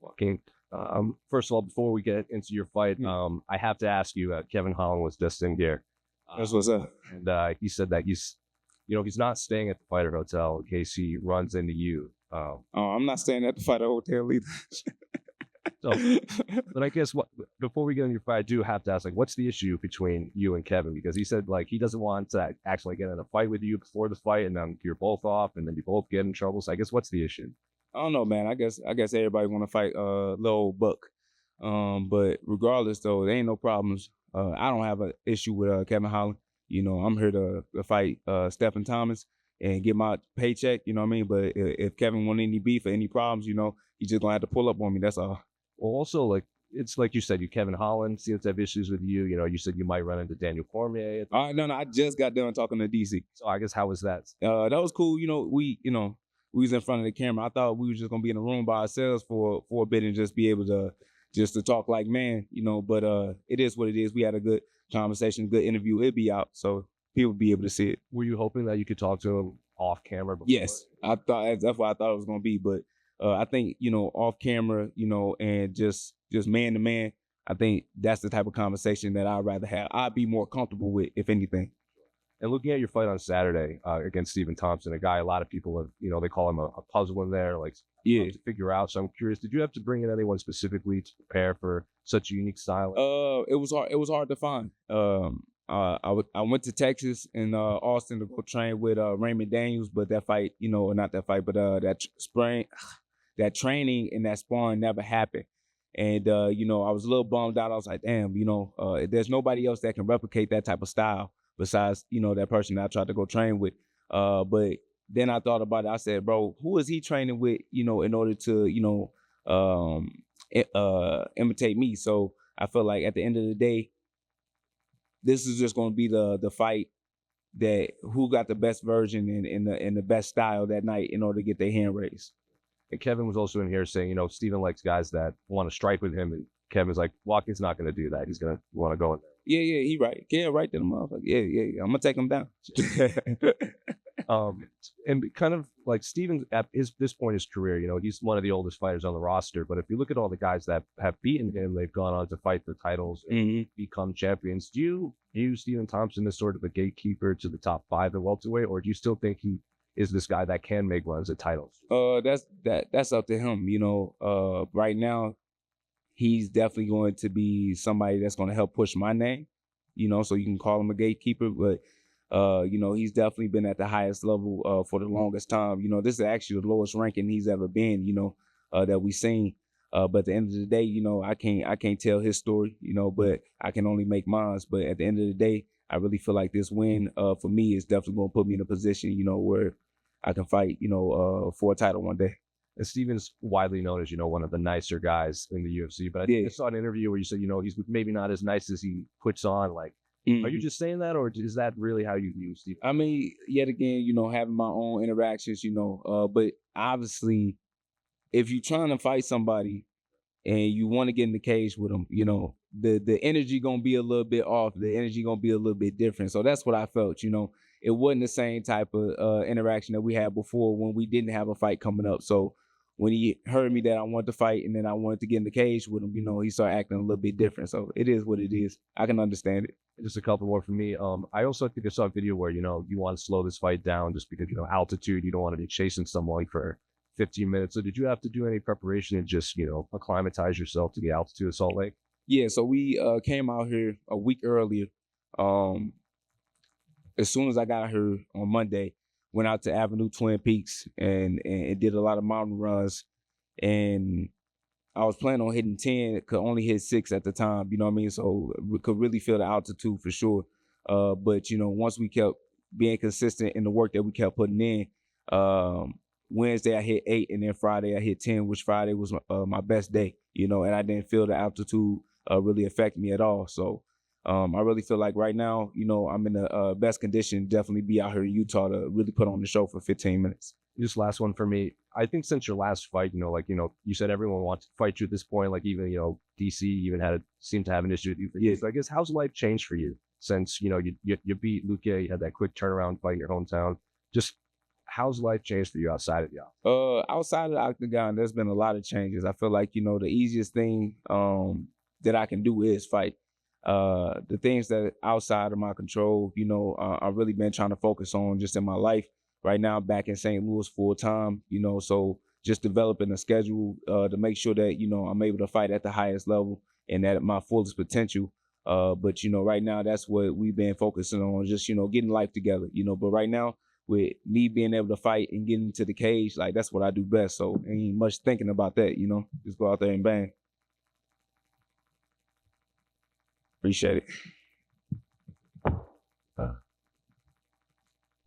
Joaquin. First of all, before we get into your fight, I have to ask you. Kevin Holland was just in here. That's what's up. And he said that he's not staying at the fighter hotel in case he runs into you. I'm not staying at the fighter hotel either. But I guess before we get into your fight, I do have to ask, like, what's the issue between you and Kevin? Because he said like he doesn't want to actually get in a fight with you before the fight, and then you're both off, and then you both get in trouble. So I guess what's the issue? I don't know, man. I guess everybody want to fight little old Buck. But regardless, though, there ain't no problems. I don't have an issue with Kevin Holland. I'm here to fight Stephen Thomas and get my paycheck. You know what I mean? But if Kevin want any beef or any problems, he's just gonna have to pull up on me. That's all. Well, also, like, it's like you said, Kevin Holland seems to have issues with you. You said you might run into Daniel Cormier. No, I just got done talking to DC. So I guess how was that? That was cool. We was in front of the camera. I thought we were just gonna be in a room by ourselves for a bit and just be able to talk like man, But it is what it is. We had a good conversation, good interview. It'll be out, so people be able to see it. Were you hoping that you could talk to him off camera before? Yes, I thought that's what I thought it was gonna be, but. I think, off camera, and just man to man, I think that's the type of conversation that I'd rather have. I'd be more comfortable with, if anything. And looking at your fight on Saturday against Stephen Thompson, a guy a lot of people have, they call him a puzzle in there, like to figure out. So I'm curious, did you have to bring in anyone specifically to prepare for such a unique style? It was hard. It was hard to find. I went to Texas and Austin to go train with Raymond Daniels, but that fight, not that fight, but that training and that sparring never happened. And, I was a little bummed out. I was like, damn, there's nobody else that can replicate that type of style besides, that person that I tried to go train with. But then I thought about it. I said, bro, who is he training with, in order to, imitate me? So I feel like at the end of the day, this is just going to be the fight that who got the best version and the best style that night in order to get their hand raised. And Kevin was also in here saying, Stephen likes guys that want to strike with him. And Kevin's like, Watkins not going to do that. He's going to want to go in there. Yeah, he right. Yeah, right to the motherfucker. Yeah. I'm going to take him down. And kind of like Stephen, at this point in his career, he's one of the oldest fighters on the roster. But if you look at all the guys that have beaten him, they've gone on to fight for titles and become champions. Do you view Stephen Thompson as sort of a gatekeeper to the top 5 at welterweight, or do you still think he is this guy that can make runs at titles? That's up to him. Right now, he's definitely going to be somebody that's going to help push my name. So you can call him a gatekeeper, but he's definitely been at the highest level for the longest time. This is actually the lowest ranking he's ever been. That we've seen. But at the end of the day, I can't tell his story. But I can only make mine. But at the end of the day, I really feel like this win for me is definitely going to put me in a position, where I can fight, for a title one day. And Stephen's widely known as, one of the nicer guys in the UFC. But I saw an interview where you said, he's maybe not as nice as he puts on. Like, are you just saying that, or is that really how you view Stephen? I mean, yet again, having my own interactions, but obviously, if you're trying to fight somebody and you want to get in the cage with them, the energy gonna be a little bit off. The energy gonna be a little bit different. So that's what I felt. It wasn't the same type of interaction that we had before when we didn't have a fight coming up. So when he heard me that I wanted to fight and then I wanted to get in the cage with him, he started acting a little bit different. So it is what it is. I can understand it. Just a couple more from me. I also think I saw a video where, you want to slow this fight down just because, altitude, you don't want to be chasing someone for 15 minutes. So did you have to do any preparation and just, acclimatize yourself to the altitude of Salt Lake? Yeah, so we came out here a week earlier. As soon as I got here on Monday, went out to Avenue Twin Peaks and did a lot of mountain runs. And I was planning on hitting 10, could only hit 6 at the time, you know what I mean? So we could really feel the altitude for sure. But, once we kept being consistent in the work that we kept putting in, Wednesday I hit 8, and then Friday I hit 10, which Friday was my best day, and I didn't feel the altitude really affect me at all. So I really feel like right now, I'm in the best condition, definitely be out here in Utah to really put on the show for 15 minutes. Just last one for me. I think since your last fight, you said everyone wants to fight you at this point, like even, DC even seemed to have an issue with you for years. So I guess how's life changed for you since, you beat Luque, you had that quick turnaround fight in your hometown. Just how's life changed for you outside of the Outside of the octagon, there's been a lot of changes. I feel like, you know, the easiest thing that I can do is fight. The things that outside of my control, you know, I've really been trying to focus on just in my life. Right now, back in St. Louis full time, you know, so just developing a schedule to make sure that, you know, I'm able to fight at the highest level and at my fullest potential. But, you know, right now, that's what we've been focusing on, just, you know, getting life together, you know. But right now, with me being able to fight and getting into the cage, like, that's what I do best. So ain't much thinking about that, you know, just go out there and bang. Appreciate it.